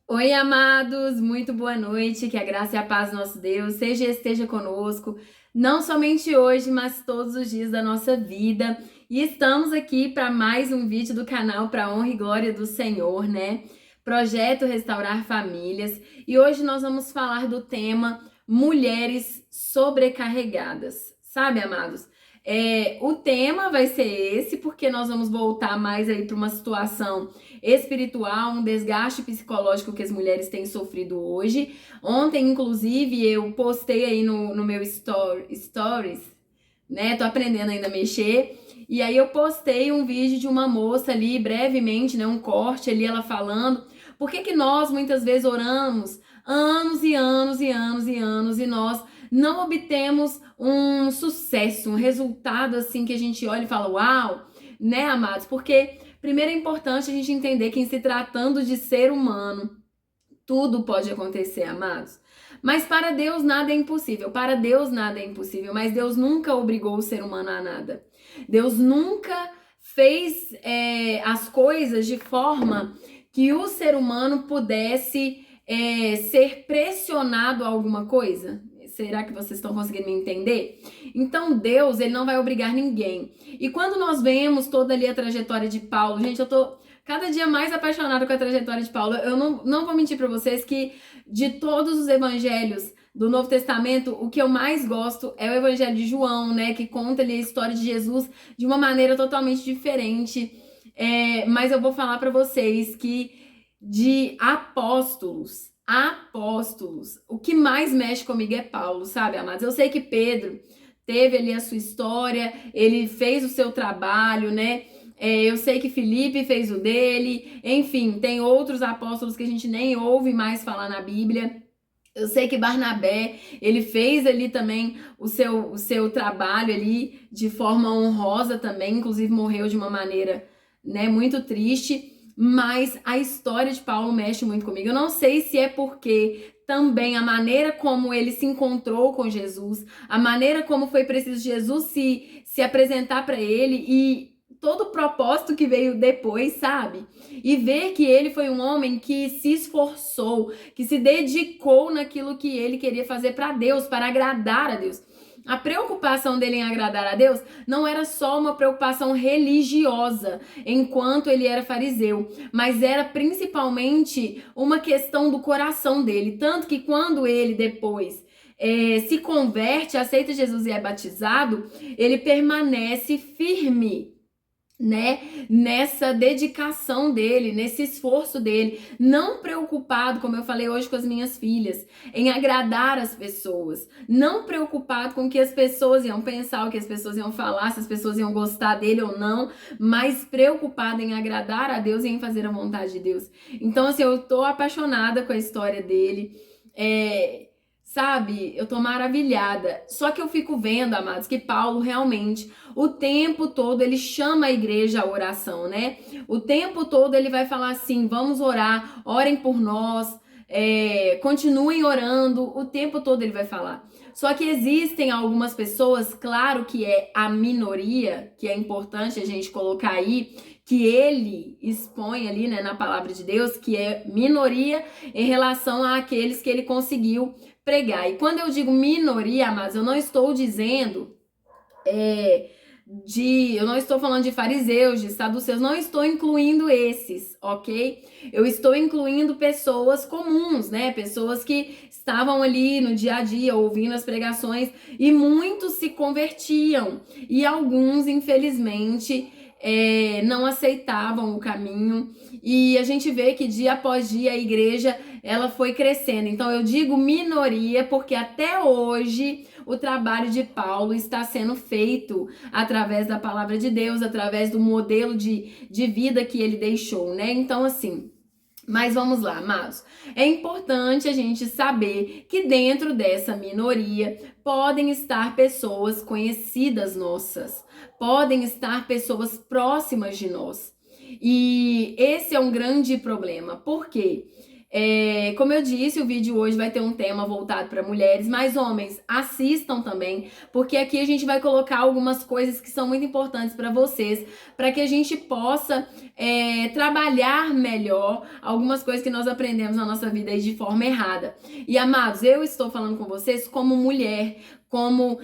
Oi, amados, muito boa noite, que a graça e a paz do nosso Deus esteja conosco, não somente hoje, mas todos os dias da nossa vida. E estamos aqui para mais um vídeo do canal para honra e glória do Senhor, né? Projeto Restaurar Famílias. E hoje nós vamos falar do tema Mulheres Sobrecarregadas. Sabe, amados? O tema vai ser esse, porque nós vamos voltar mais aí para uma situação espiritual, um desgaste psicológico que as mulheres têm sofrido hoje. Ontem, inclusive, eu postei aí no meu stories, né? Tô aprendendo ainda a mexer. E aí eu postei um vídeo de uma moça ali, brevemente, né? Um corte ali, ela falando. Por que que nós, muitas vezes, oramos anos e anos e anos e anos e nós não obtemos um sucesso, um resultado assim que a gente olha e fala, uau, né, amados? Porque primeiro é importante a gente entender que em se tratando de ser humano, tudo pode acontecer, amados. Mas para Deus nada é impossível. Para Deus nada é impossível. Mas Deus nunca obrigou o ser humano a nada. Deus nunca fez as coisas de forma que o ser humano pudesse ser pressionado a alguma coisa. Será que vocês estão conseguindo me entender? Então Deus, ele não vai obrigar ninguém. E quando nós vemos toda ali a trajetória de Paulo, gente, eu tô cada dia mais apaixonada com a trajetória de Paulo. Eu não vou mentir para vocês que de todos os evangelhos do Novo Testamento, o que eu mais gosto é o Evangelho de João, né? Que conta ali a história de Jesus de uma maneira totalmente diferente. Mas eu vou falar para vocês que de apóstolos, o que mais mexe comigo é Paulo, sabe, amados? Eu sei que Pedro teve ali a sua história, ele fez o seu trabalho, né? Eu sei que Felipe fez o dele, enfim, tem outros apóstolos que a gente nem ouve mais falar na Bíblia. Eu sei que Barnabé, ele fez ali também o seu trabalho ali de forma honrosa também, inclusive morreu de uma maneira, né, muito triste, mas a história de Paulo mexe muito comigo. Eu não sei se é porque também a maneira como ele se encontrou com Jesus, a maneira como foi preciso Jesus se apresentar para ele e todo o propósito que veio depois, sabe? E ver que ele foi um homem que se esforçou, que se dedicou naquilo que ele queria fazer para Deus, para agradar a Deus. A preocupação dele em agradar a Deus não era só uma preocupação religiosa, enquanto ele era fariseu, mas era principalmente uma questão do coração dele. Tanto que quando ele depois se converte, aceita Jesus e é batizado, ele permanece firme, né, nessa dedicação dele, nesse esforço dele, não preocupado, como eu falei hoje com as minhas filhas, em agradar as pessoas, não preocupado com o que as pessoas iam pensar, o que as pessoas iam falar, se as pessoas iam gostar dele ou não, mas preocupado em agradar a Deus e em fazer a vontade de Deus. Então, assim, eu tô apaixonada com a história dele, sabe, eu tô maravilhada. Só que eu fico vendo, amados, que Paulo realmente, o tempo todo, ele chama a igreja à oração, né? O tempo todo ele vai falar assim: vamos orar, orem por nós, continuem orando. O tempo todo ele vai falar. Só que existem algumas pessoas, claro que é a minoria, que é importante a gente colocar aí, que ele expõe ali, né, na palavra de Deus, que é minoria em relação àqueles que ele conseguiu pregar. E quando eu digo minoria, mas eu não estou dizendo eu não estou falando de fariseus, de saduceus, não estou incluindo esses, ok? Eu estou incluindo pessoas comuns, né? Pessoas que estavam ali no dia a dia ouvindo as pregações e muitos se convertiam e alguns, infelizmente, não aceitavam o caminho. E a gente vê que dia após dia a igreja ela foi crescendo. Então eu digo minoria porque até hoje o trabalho de Paulo está sendo feito através da palavra de Deus, através do modelo de vida que ele deixou, né? Então, assim, mas vamos lá, amados. É importante a gente saber que dentro dessa minoria podem estar pessoas conhecidas nossas, podem estar pessoas próximas de nós. E esse é um grande problema. Por quê? Como eu disse, o vídeo hoje vai ter um tema voltado para mulheres, mas homens, assistam também, porque aqui a gente vai colocar algumas coisas que são muito importantes para vocês, para que a gente possa trabalhar melhor algumas coisas que nós aprendemos na nossa vida aí de forma errada. E amados, eu estou falando com vocês como mulher, como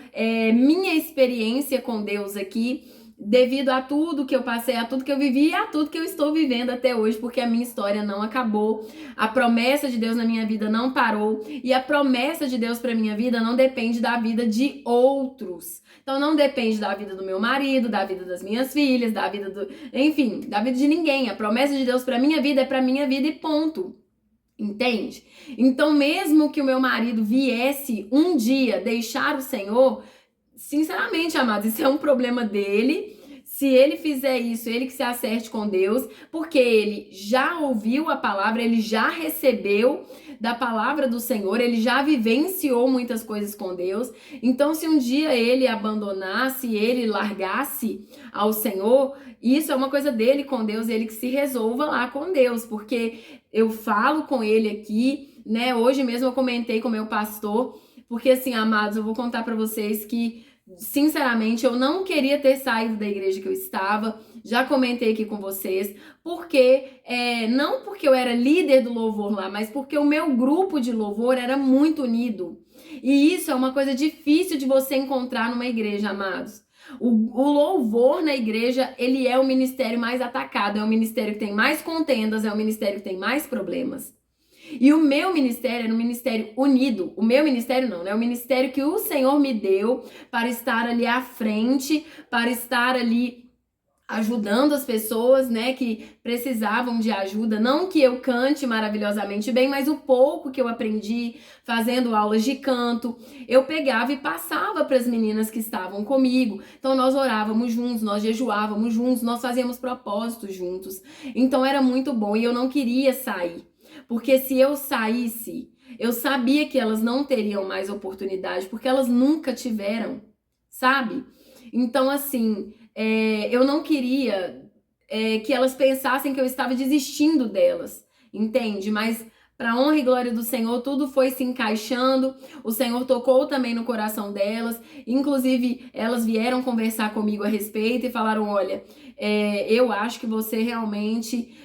minha experiência com Deus aqui, devido a tudo que eu passei, a tudo que eu vivi e a tudo que eu estou vivendo até hoje, porque a minha história não acabou, a promessa de Deus na minha vida não parou e a promessa de Deus para minha vida não depende da vida de outros. Então não depende da vida do meu marido, da vida das minhas filhas, da vida enfim, da vida de ninguém. A promessa de Deus para minha vida é para minha vida e ponto. Entende? Então mesmo que o meu marido viesse um dia deixar o Senhor, sinceramente, amados, isso é um problema dele. Se ele fizer isso, ele que se acerte com Deus, porque ele já ouviu a palavra, ele já recebeu da palavra do Senhor, ele já vivenciou muitas coisas com Deus. Então, se um dia ele abandonasse, ele largasse ao Senhor, isso é uma coisa dele com Deus, ele que se resolva lá com Deus, porque eu falo com ele aqui, né? Hoje mesmo eu comentei com o meu pastor, porque assim, amados, eu vou contar para vocês que sinceramente, eu não queria ter saído da igreja que eu estava, já comentei aqui com vocês, porque, não porque eu era líder do louvor lá, mas porque o meu grupo de louvor era muito unido. E isso é uma coisa difícil de você encontrar numa igreja, amados. O louvor na igreja, ele é o ministério mais atacado, é o ministério que tem mais contendas, é o ministério que tem mais problemas. E o meu ministério era um ministério unido. O meu ministério não, né? O ministério que o Senhor me deu para estar ali à frente, para estar ali ajudando as pessoas, né, que precisavam de ajuda. Não que eu cante maravilhosamente bem, mas o pouco que eu aprendi fazendo aulas de canto, eu pegava e passava para as meninas que estavam comigo. Então nós orávamos juntos, nós jejuávamos juntos, nós fazíamos propósitos juntos. Então era muito bom e eu não queria sair. Porque se eu saísse, eu sabia que elas não teriam mais oportunidade, porque elas nunca tiveram, sabe? Então, assim, eu não queria que elas pensassem que eu estava desistindo delas, entende? Mas, para honra e glória do Senhor, tudo foi se encaixando, o Senhor tocou também no coração delas, inclusive elas vieram conversar comigo a respeito e falaram, olha, eu acho que você realmente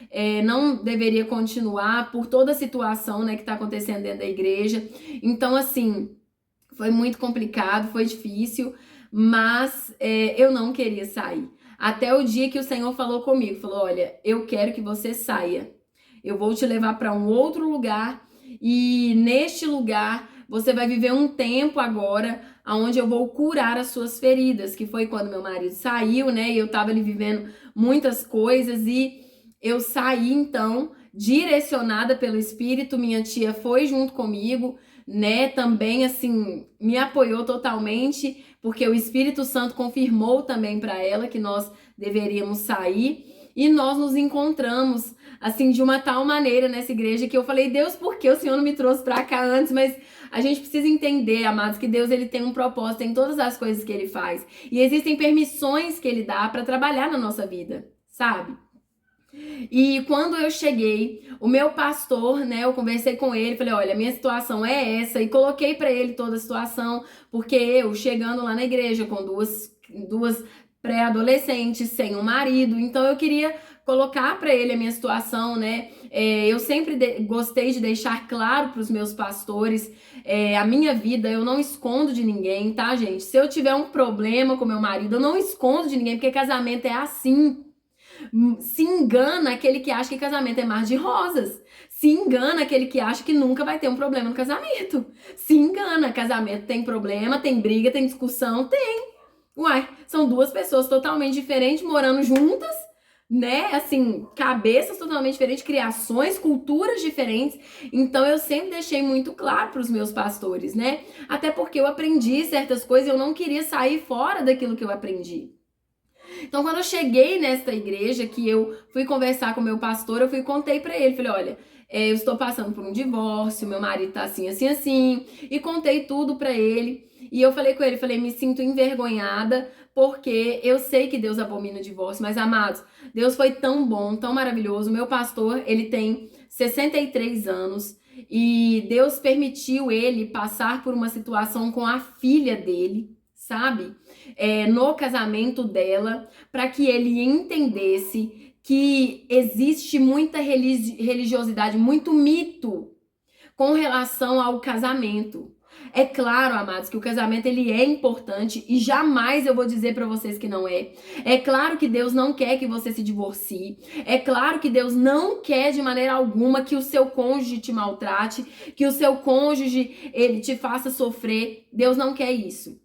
não deveria continuar por toda a situação, né, que está acontecendo dentro da igreja. Então, assim, foi muito complicado, foi difícil, mas eu não queria sair. Até o dia que o Senhor falou comigo, falou, olha, eu quero que você saia. Eu vou te levar para um outro lugar e neste lugar você vai viver um tempo agora onde eu vou curar as suas feridas, que foi quando meu marido saiu, né? E eu tava ali vivendo muitas coisas e eu saí então direcionada pelo Espírito. Minha tia foi junto comigo, né? Também assim me apoiou totalmente, porque o Espírito Santo confirmou também para ela que nós deveríamos sair e nós nos encontramos assim, de uma tal maneira nessa igreja que eu falei, Deus, por que o Senhor não me trouxe pra cá antes? Mas a gente precisa entender, amados, que Deus ele tem um propósito em todas as coisas que ele faz. E existem permissões que ele dá pra trabalhar na nossa vida, sabe? E quando eu cheguei, o meu pastor, né, eu conversei com ele, falei, olha, minha situação é essa, e coloquei pra ele toda a situação, porque eu, chegando lá na igreja com duas pré-adolescentes, sem um marido, então eu queria colocar para ele a minha situação, né? Eu sempre gostei de deixar claro para os meus pastores a minha vida, eu não escondo de ninguém, tá, gente? Se eu tiver um problema com meu marido, eu não escondo de ninguém, porque casamento é assim. Se engana aquele que acha que casamento é mar de rosas. Se engana aquele que acha que nunca vai ter um problema no casamento. Se engana, casamento tem problema, tem briga, tem discussão, tem. Uai, são duas pessoas totalmente diferentes morando juntas, né? Assim, cabeças totalmente diferentes, criações, culturas diferentes. Então eu sempre deixei muito claro para os meus pastores, né? Até porque eu aprendi certas coisas e eu não queria sair fora daquilo que eu aprendi. Então, quando eu cheguei nesta igreja, que eu fui conversar com o meu pastor, eu contei para ele, falei, olha, eu estou passando por um divórcio, meu marido tá assim, assim, assim, e contei tudo para ele. E eu falei com ele, falei, me sinto envergonhada, porque eu sei que Deus abomina o divórcio, mas amados, Deus foi tão bom, tão maravilhoso. O meu pastor, ele tem 63 anos, e Deus permitiu ele passar por uma situação com a filha dele, sabe? No casamento dela, para que ele entendesse que existe muita religiosidade, muito mito com relação ao casamento. É claro, amados, que o casamento ele é importante e jamais eu vou dizer para vocês que não é. É claro que Deus não quer que você se divorcie. É claro que Deus não quer de maneira alguma que o seu cônjuge te maltrate, que o seu cônjuge ele te faça sofrer. Deus não quer isso.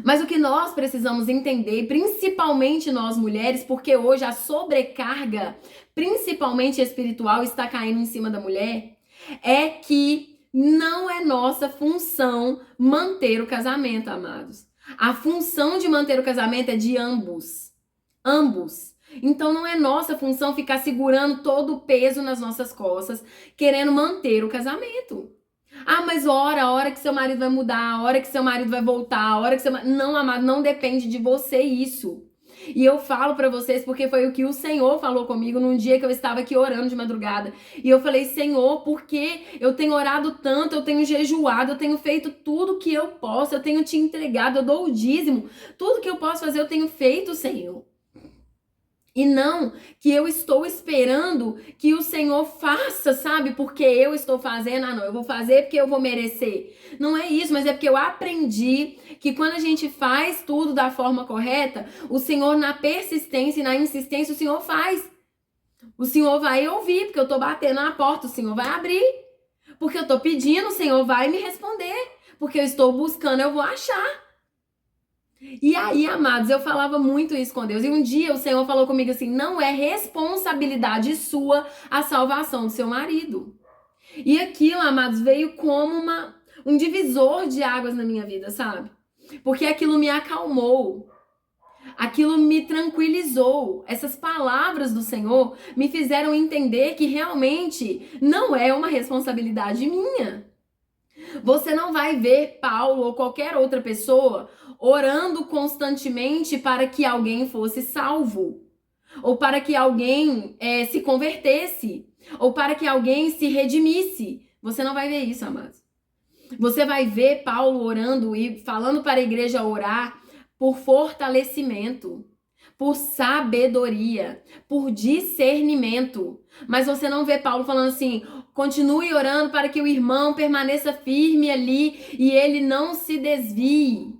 Mas o que nós precisamos entender, principalmente nós mulheres, porque hoje a sobrecarga, principalmente espiritual, está caindo em cima da mulher, é que não é nossa função manter o casamento, amados. A função de manter o casamento é de ambos. Ambos. Então não é nossa função ficar segurando todo o peso nas nossas costas, querendo manter o casamento. Ah, mas a hora que seu marido vai mudar, a hora que seu marido vai voltar, a hora que seu marido... Não, amado, não depende de você isso. E eu falo pra vocês porque foi o que o Senhor falou comigo num dia que eu estava aqui orando de madrugada. E eu falei, Senhor, porque eu tenho orado tanto, eu tenho jejuado, eu tenho feito tudo que eu posso, eu tenho te entregado, eu dou o dízimo. Tudo que eu posso fazer eu tenho feito, Senhor. E não que eu estou esperando que o Senhor faça, sabe? Porque eu estou fazendo, não, eu vou fazer porque eu vou merecer. Não é isso, mas é porque eu aprendi que quando a gente faz tudo da forma correta, o Senhor na persistência e na insistência, o Senhor faz. O Senhor vai ouvir, porque eu estou batendo na porta, o Senhor vai abrir. Porque eu estou pedindo, o Senhor vai me responder. Porque eu estou buscando, eu vou achar. E aí, amados, eu falava muito isso com Deus. E um dia o Senhor falou comigo assim, não é responsabilidade sua a salvação do seu marido. E aquilo, amados, veio como um divisor de águas na minha vida, sabe? Porque aquilo me acalmou. Aquilo me tranquilizou. Essas palavras do Senhor me fizeram entender que realmente não é uma responsabilidade minha. Você não vai ver Paulo ou qualquer outra pessoa orando constantemente para que alguém fosse salvo, ou para que alguém se convertesse, ou para que alguém se redimisse. Você não vai ver isso, amados. Você vai ver Paulo orando e falando para a igreja orar por fortalecimento, por sabedoria, por discernimento. Mas você não vê Paulo falando assim, continue orando para que o irmão permaneça firme ali e ele não se desvie.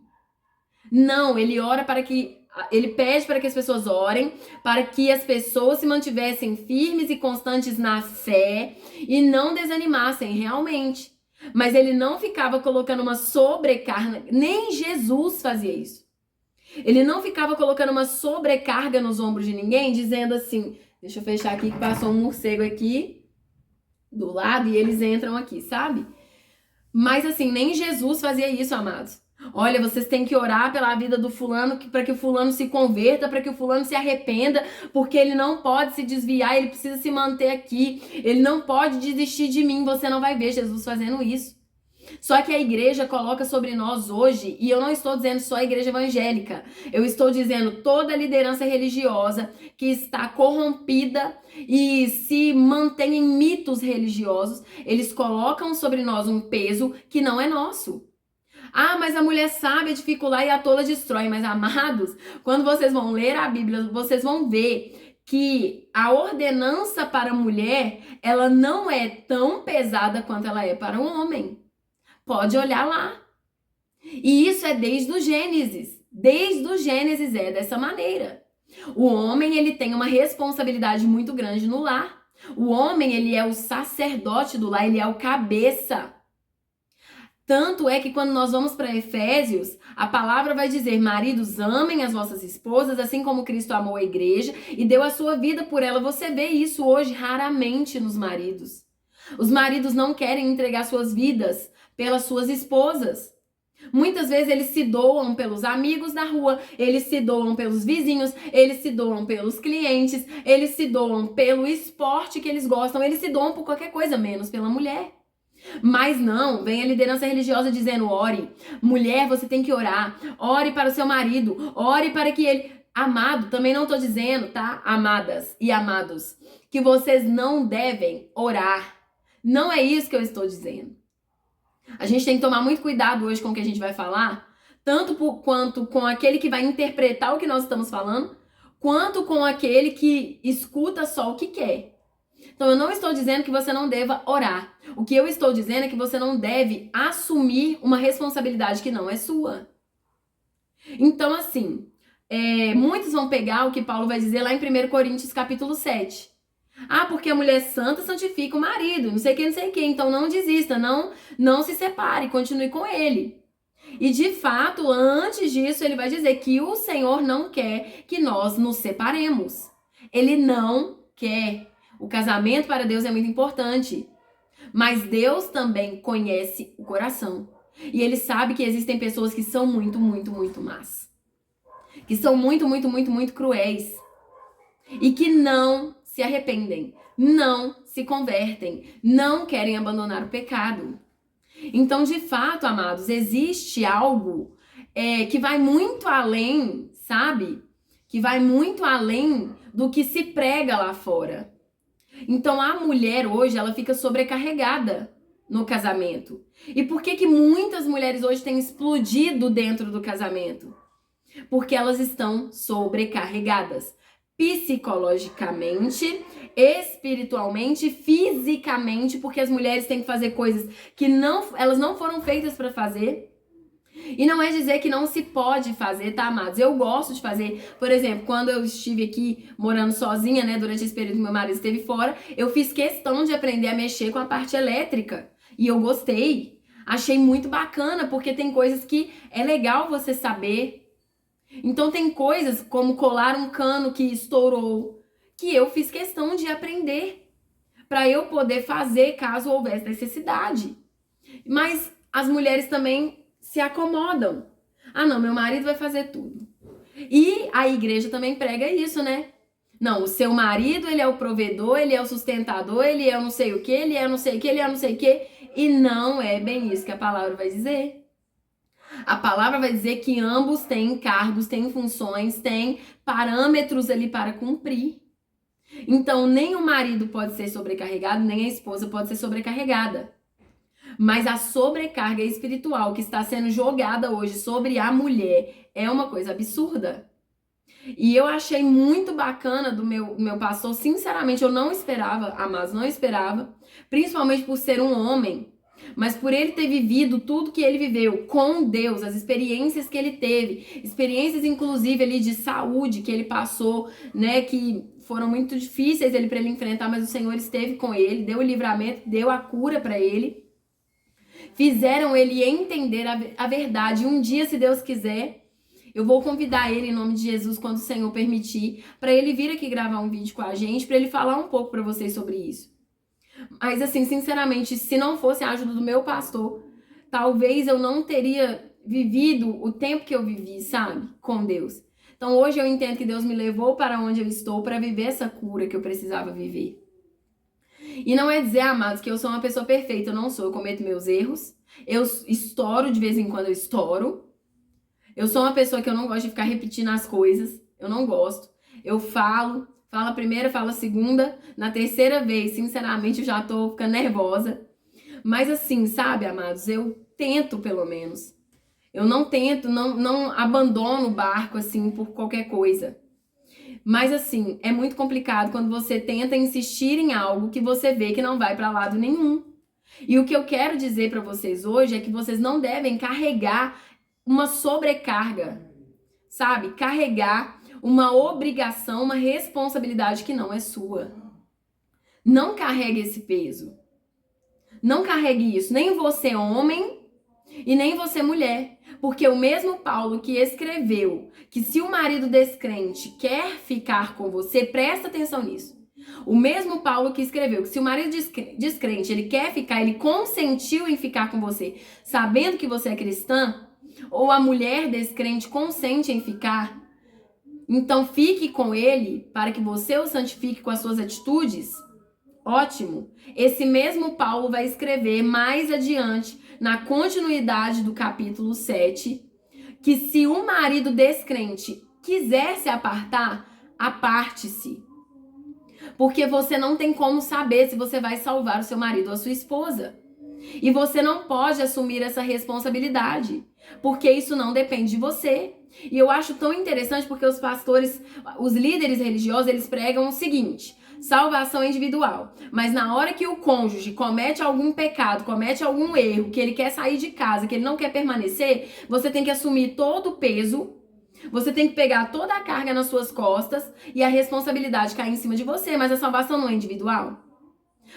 Não, ele ora para que... Ele pede para que as pessoas orem, para que as pessoas se mantivessem firmes e constantes na fé e não desanimassem realmente. Mas ele não ficava colocando uma sobrecarga, nem Jesus fazia isso. Ele não ficava colocando uma sobrecarga nos ombros de ninguém, dizendo assim, deixa eu fechar aqui que passou um morcego aqui do lado e eles entram aqui, sabe? Mas assim, nem Jesus fazia isso, amados. Olha, vocês têm que orar pela vida do fulano para que o fulano se converta, para que o fulano se arrependa, porque ele não pode se desviar, ele precisa se manter aqui, ele não pode desistir de mim. Você não vai ver Jesus fazendo isso. Só que a igreja coloca sobre nós hoje, e eu não estou dizendo só a igreja evangélica, eu estou dizendo toda a liderança religiosa que está corrompida e se mantém em mitos religiosos, eles colocam sobre nós um peso que não é nosso. Ah, mas a mulher sábia dificulta e a tola destrói. Mas, amados, quando vocês vão ler a Bíblia, vocês vão ver que a ordenança para a mulher, ela não é tão pesada quanto ela é para o homem. Pode olhar lá. E isso é desde o Gênesis. Desde o Gênesis é dessa maneira. O homem, ele tem uma responsabilidade muito grande no lar. O homem, ele é o sacerdote do lar, ele é o cabeça. Tanto é que quando nós vamos para Efésios, a palavra vai dizer, maridos, amem as vossas esposas, assim como Cristo amou a igreja e deu a sua vida por ela. Você vê isso hoje raramente nos maridos. Os maridos não querem entregar suas vidas pelas suas esposas. Muitas vezes eles se doam pelos amigos da rua, eles se doam pelos vizinhos, eles se doam pelos clientes, eles se doam pelo esporte que eles gostam, eles se doam por qualquer coisa, menos pela mulher. Mas não, vem a liderança religiosa dizendo, ore, mulher, você tem que orar, ore para o seu marido, ore para que ele... Amado, também não tô dizendo, tá? Amadas e amados, que vocês não devem orar. Não é isso que eu estou dizendo. A gente tem que tomar muito cuidado hoje com o que a gente vai falar, tanto quanto com aquele que vai interpretar o que nós estamos falando, quanto com aquele que escuta só o que quer. Então, eu não estou dizendo que você não deva orar. O que eu estou dizendo é que você não deve assumir uma responsabilidade que não é sua. Então, assim, muitos vão pegar o que Paulo vai dizer lá em 1 Coríntios capítulo 7. Ah, porque a mulher santa santifica o marido, não sei o que, não sei o que. Então, não desista, não se separe, continue com ele. E, de fato, antes disso, ele vai dizer que o Senhor não quer que nós nos separemos. Ele não quer. O casamento para Deus é muito importante. Mas Deus também conhece o coração. E ele sabe que existem pessoas que são muito, muito, muito más. Que são muito, muito, muito, muito cruéis. E que não se arrependem. Não se convertem. Não querem abandonar o pecado. Então, de fato, amados, existe algo que vai muito além, sabe? Que vai muito além do que se prega lá fora. Então, a mulher hoje, ela fica sobrecarregada no casamento. E por que que muitas mulheres hoje têm explodido dentro do casamento? Porque elas estão sobrecarregadas. Psicologicamente, espiritualmente, fisicamente, porque as mulheres têm que fazer coisas que elas não foram feitas para fazer. E não é dizer que não se pode fazer, tá, amados? Eu gosto de fazer. Por exemplo, quando eu estive aqui morando sozinha, né, durante esse período que meu marido esteve fora, eu fiz questão de aprender a mexer com a parte elétrica. E eu gostei. Achei muito bacana, porque tem coisas que é legal você saber. Então tem coisas como colar um cano que estourou, que eu fiz questão de aprender para eu poder fazer caso houvesse necessidade. Mas as mulheres também se acomodam. Ah, não, meu marido vai fazer tudo. E a igreja também prega isso, né? Não, o seu marido, ele é o provedor, ele é o sustentador, ele é o não sei o que, ele é o não sei o que, ele é o não sei o que. E não é bem isso que a palavra vai dizer. A palavra vai dizer que ambos têm cargos, têm funções, têm parâmetros ali para cumprir. Então, nem o marido pode ser sobrecarregado, nem a esposa pode ser sobrecarregada. Mas a sobrecarga espiritual que está sendo jogada hoje sobre a mulher é uma coisa absurda. E eu achei muito bacana do meu pastor, sinceramente, eu não esperava, amados, não esperava, principalmente por ser um homem, mas por ele ter vivido tudo que ele viveu com Deus, as experiências que ele teve, experiências inclusive ali de saúde que ele passou, né, que foram muito difíceis para ele enfrentar, mas o Senhor esteve com ele, deu o livramento, deu a cura para ele. Fizeram ele entender a verdade. Um dia, se Deus quiser, eu vou convidar ele em nome de Jesus, quando o Senhor permitir, para ele vir aqui gravar um vídeo com a gente, para ele falar um pouco para vocês sobre isso. Mas assim, sinceramente, se não fosse a ajuda do meu pastor, talvez eu não teria vivido o tempo que eu vivi, sabe? Com Deus. Então hoje eu entendo que Deus me levou para onde eu estou para viver essa cura que eu precisava viver. E não é dizer, amados, que eu sou uma pessoa perfeita. Eu não sou, eu cometo meus erros. Eu estouro de vez em quando, eu estouro. Eu sou uma pessoa que eu não gosto de ficar repetindo as coisas. Eu não gosto. Eu falo a primeira, falo a segunda. Na terceira vez, sinceramente, eu já tô ficando nervosa. Mas assim, sabe, amados, eu tento pelo menos. Eu não tento, não abandono o barco assim por qualquer coisa. Mas assim, é muito complicado quando você tenta insistir em algo que você vê que não vai para lado nenhum. E o que eu quero dizer para vocês hoje é que vocês não devem carregar uma sobrecarga, sabe? Carregar uma obrigação, uma responsabilidade que não é sua. Não carregue esse peso. Não carregue isso, nem você homem e nem você mulher. Porque o mesmo Paulo que escreveu que se o marido descrente quer ficar com você, presta atenção nisso. O mesmo Paulo que escreveu que se o marido descrente ele quer ficar, ele consentiu em ficar com você, sabendo que você é cristã, ou a mulher descrente consente em ficar, então fique com ele para que você o santifique com as suas atitudes. Ótimo. Esse mesmo Paulo vai escrever mais adiante, na continuidade do capítulo 7, que se o marido descrente quiser se apartar, aparte-se. Porque você não tem como saber se você vai salvar o seu marido ou a sua esposa. E você não pode assumir essa responsabilidade, porque isso não depende de você. E eu acho tão interessante porque os pastores, os líderes religiosos, eles pregam o seguinte: salvação individual. Mas na hora que o cônjuge comete algum pecado, comete algum erro, que ele quer sair de casa, que ele não quer permanecer, você tem que assumir todo o peso. Você tem que pegar toda a carga nas suas costas e a responsabilidade cair em cima de você, mas a salvação não é individual.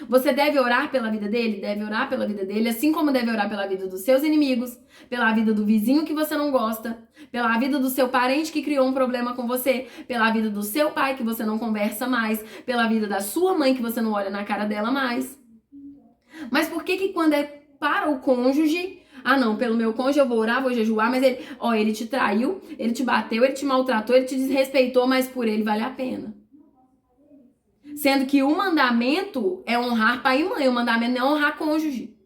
Você deve orar pela vida dele? Deve orar pela vida dele, assim como deve orar pela vida dos seus inimigos, pela vida do vizinho que você não gosta, pela vida do seu parente que criou um problema com você, pela vida do seu pai que você não conversa mais, pela vida da sua mãe que você não olha na cara dela mais. Mas por que quando é para o cônjuge, não, pelo meu cônjuge eu vou orar, vou jejuar, mas ele te traiu, ele te bateu, ele te maltratou, ele te desrespeitou, mas por ele vale a pena. Sendo que o mandamento é honrar pai e mãe, o mandamento não é honrar cônjuge.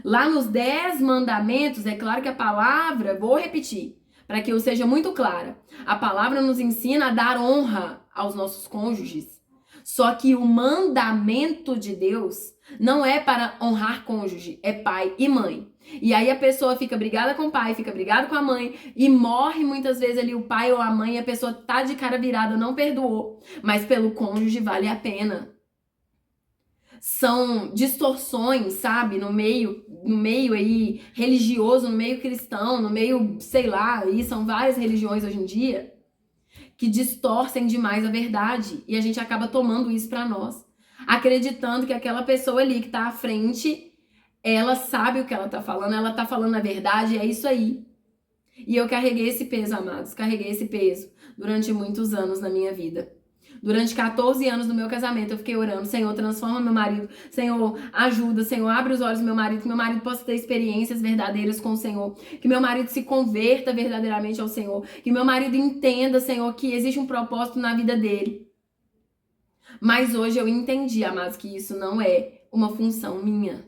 Lá nos 10 mandamentos, é claro que a palavra, vou repetir, para que eu seja muito clara, a palavra nos ensina a dar honra aos nossos cônjuges. Só que o mandamento de Deus não é para honrar cônjuge, é pai e mãe. E aí a pessoa fica brigada com o pai, fica brigada com a mãe e morre muitas vezes ali o pai ou a mãe e a pessoa tá de cara virada, não perdoou. Mas pelo cônjuge vale a pena. São distorções, sabe, no meio aí religioso, no meio cristão, no meio, sei lá, aí são várias religiões hoje em dia que distorcem demais a verdade e a gente acaba tomando isso pra nós, acreditando que aquela pessoa ali que tá à frente, ela sabe o que ela tá falando a verdade, é isso aí. E eu carreguei esse peso, amados, carreguei esse peso durante muitos anos na minha vida. Durante 14 anos do meu casamento, eu fiquei orando: Senhor, transforma meu marido. Senhor, ajuda. Senhor, abre os olhos do meu marido. Que meu marido possa ter experiências verdadeiras com o Senhor. Que meu marido se converta verdadeiramente ao Senhor. Que meu marido entenda, Senhor, que existe um propósito na vida dele. Mas hoje eu entendi, amados, que isso não é uma função minha.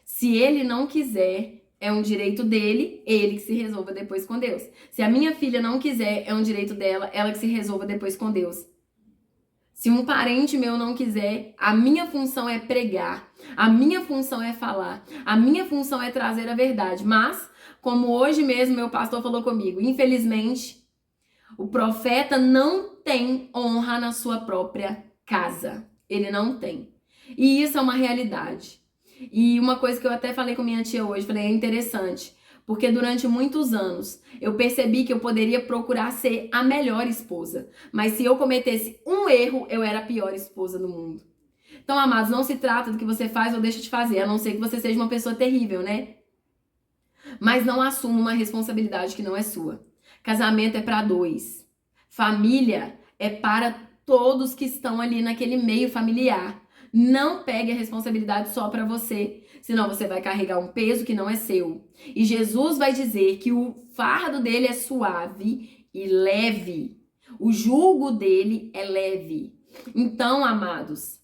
Se ele não quiser, é um direito dele, ele que se resolva depois com Deus. Se a minha filha não quiser, é um direito dela, ela que se resolva depois com Deus. Se um parente meu não quiser, a minha função é pregar, a minha função é falar, a minha função é trazer a verdade. Mas, como hoje mesmo meu pastor falou comigo, infelizmente, o profeta não tem honra na sua própria casa. Ele não tem. E isso é uma realidade. E uma coisa que eu até falei com minha tia hoje, falei, é interessante, porque durante muitos anos eu percebi que eu poderia procurar ser a melhor esposa, mas se eu cometesse um erro, eu era a pior esposa do mundo. Então, amados, não se trata do que você faz ou deixa de fazer, a não ser que você seja uma pessoa terrível, né? Mas não assuma uma responsabilidade que não é sua. Casamento é para dois. Família é para todos que estão ali naquele meio familiar. Não pegue a responsabilidade só para você, senão você vai carregar um peso que não é seu. E Jesus vai dizer que o fardo dele é suave e leve. O jugo dele é leve. Então, amados,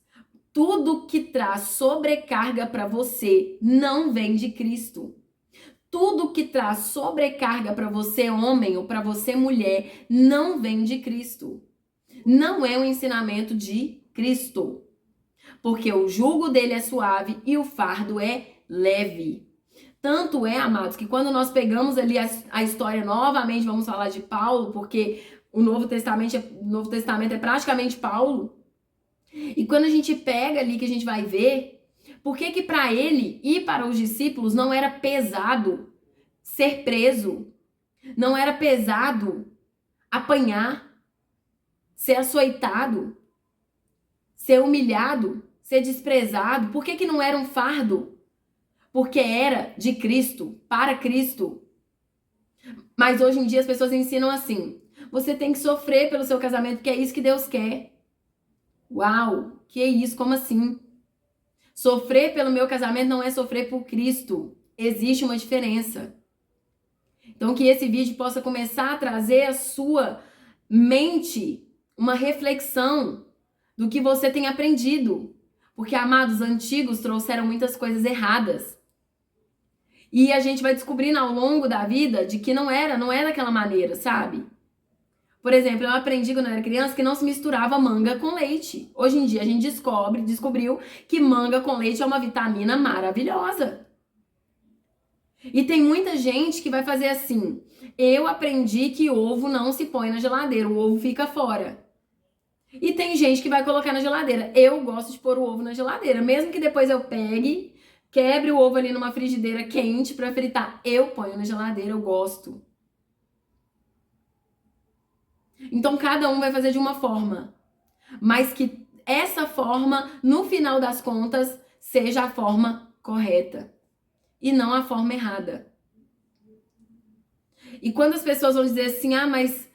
tudo que traz sobrecarga para você não vem de Cristo. Tudo que traz sobrecarga para você, homem, ou para você, mulher, não vem de Cristo. Não é um ensinamento de Cristo. Porque o jugo dele é suave e o fardo é leve. Tanto é, amados, que quando nós pegamos ali a história novamente, vamos falar de Paulo, porque o Novo Testamento é praticamente Paulo. E quando a gente pega ali, que a gente vai ver, por que para ele e para os discípulos não era pesado ser preso? Não era pesado apanhar, ser açoitado, ser humilhado, ser desprezado? Por que não era um fardo? Porque era de Cristo, para Cristo. Mas hoje em dia as pessoas ensinam assim: você tem que sofrer pelo seu casamento, porque é isso que Deus quer. Uau, que é isso? Como assim? Sofrer pelo meu casamento não é sofrer por Cristo. Existe uma diferença. Então que esse vídeo possa começar a trazer à sua mente uma reflexão do que você tem aprendido. Porque, amados, antigos trouxeram muitas coisas erradas. E a gente vai descobrindo ao longo da vida de que não é daquela maneira, sabe? Por exemplo, eu aprendi quando eu era criança que não se misturava manga com leite. Hoje em dia a gente descobriu que manga com leite é uma vitamina maravilhosa. E tem muita gente que vai fazer assim: eu aprendi que ovo não se põe na geladeira, o ovo fica fora. E tem gente que vai colocar na geladeira. Eu gosto de pôr o ovo na geladeira, mesmo que depois eu pegue, quebre o ovo ali numa frigideira quente pra fritar. Eu ponho na geladeira, eu gosto. Então cada um vai fazer de uma forma, mas que essa forma, no final das contas, seja a forma correta e não a forma errada. E quando as pessoas vão dizer assim, mas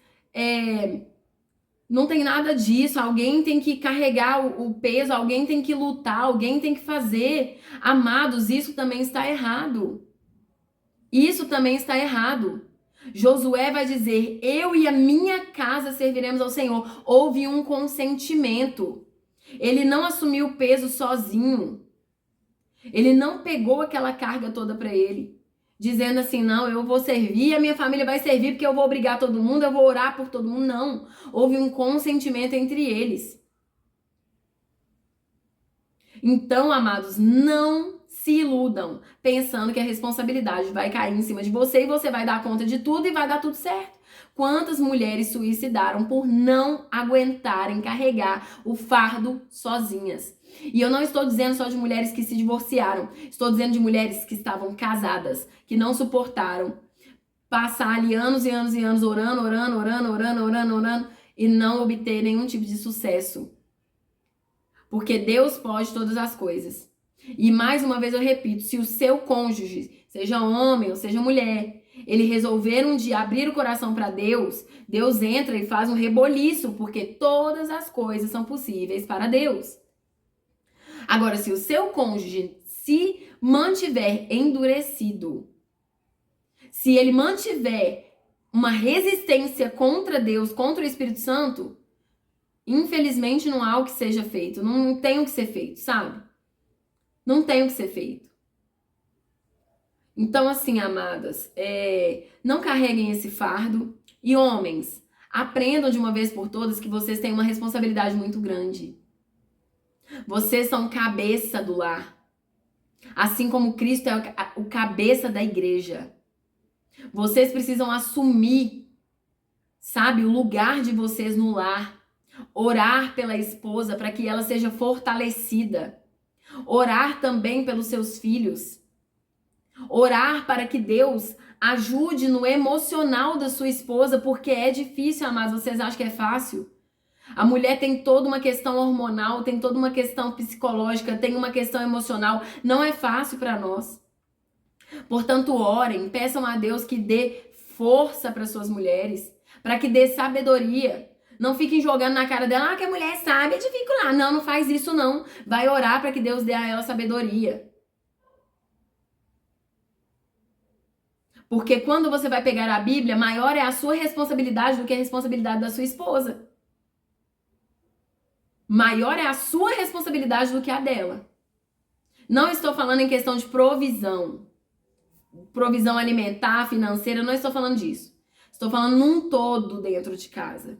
não tem nada disso, alguém tem que carregar o peso, alguém tem que lutar, alguém tem que fazer. Amados, isso também está errado. Isso também está errado. Josué vai dizer: eu e a minha casa serviremos ao Senhor. Houve um consentimento. Ele não assumiu o peso sozinho. Ele não pegou aquela carga toda para ele, dizendo assim: não, eu vou servir, a minha família vai servir porque eu vou obrigar todo mundo, eu vou orar por todo mundo. Não. Houve um consentimento entre eles. Então, amados, não se iludam pensando que a responsabilidade vai cair em cima de você e você vai dar conta de tudo e vai dar tudo certo. Quantas mulheres suicidaram por não aguentarem carregar o fardo sozinhas? E eu não estou dizendo só de mulheres que se divorciaram, estou dizendo de mulheres que estavam casadas, que não suportaram passar ali anos e anos e anos orando e não obter nenhum tipo de sucesso. Porque Deus pode todas as coisas. E mais uma vez eu repito, se o seu cônjuge, seja homem ou seja mulher, ele resolver um dia abrir o coração para Deus, Deus entra e faz um reboliço, porque todas as coisas são possíveis para Deus. Agora, se o seu cônjuge se mantiver endurecido, se ele mantiver uma resistência contra Deus, contra o Espírito Santo, infelizmente não há o que seja feito, não tem o que ser feito, sabe? Não tem o que ser feito. Então, assim, amadas, não carreguem esse fardo. E homens, aprendam de uma vez por todas que vocês têm uma responsabilidade muito grande. Vocês são cabeça do lar. Assim como Cristo é o cabeça da igreja. Vocês precisam assumir, sabe, o lugar de vocês no lar. Orar pela esposa para que ela seja fortalecida. Orar também pelos seus filhos. Orar para que Deus ajude no emocional da sua esposa, porque é difícil, amados. Vocês acham que é fácil? A mulher tem toda uma questão hormonal, tem toda uma questão psicológica, tem uma questão emocional. Não é fácil para nós. Portanto, orem, peçam a Deus que dê força para suas mulheres, para que dê sabedoria. Não fiquem jogando na cara dela, que a mulher sabe, é difícil. Não faz isso não. Vai orar para que Deus dê a ela sabedoria. Porque quando você vai pegar a Bíblia, maior é a sua responsabilidade do que a responsabilidade da sua esposa. Maior é a sua responsabilidade do que a dela. Não estou falando em questão de provisão. Provisão alimentar, financeira, não estou falando disso. Estou falando num todo dentro de casa.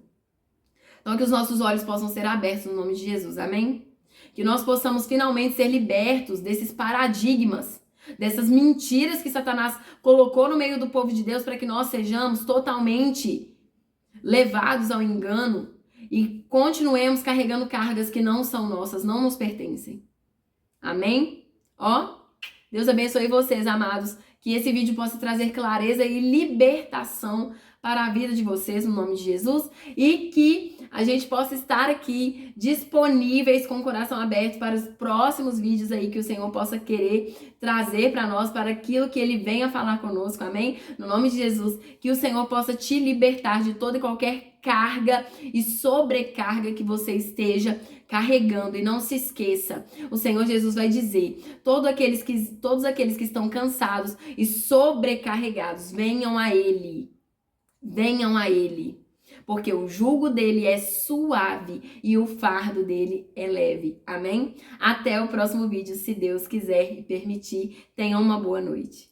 Então, que os nossos olhos possam ser abertos no nome de Jesus, amém? Que nós possamos finalmente ser libertos desses paradigmas, dessas mentiras que Satanás colocou no meio do povo de Deus para que nós sejamos totalmente levados ao engano e continuemos carregando cargas que não são nossas, não nos pertencem. Amém? Deus abençoe vocês, amados. Que esse vídeo possa trazer clareza e libertação para a vida de vocês, no nome de Jesus. E que a gente possa estar aqui disponíveis com o coração aberto para os próximos vídeos aí que o Senhor possa querer trazer para nós, para aquilo que Ele venha falar conosco, amém? No nome de Jesus, que o Senhor possa te libertar de toda e qualquer carga e sobrecarga que você esteja carregando. E não se esqueça, o Senhor Jesus vai dizer: todos aqueles que estão cansados e sobrecarregados, venham a Ele. Venham a Ele, porque o jugo dele é suave e o fardo dele é leve. Amém? Até o próximo vídeo, se Deus quiser e permitir. Tenham uma boa noite.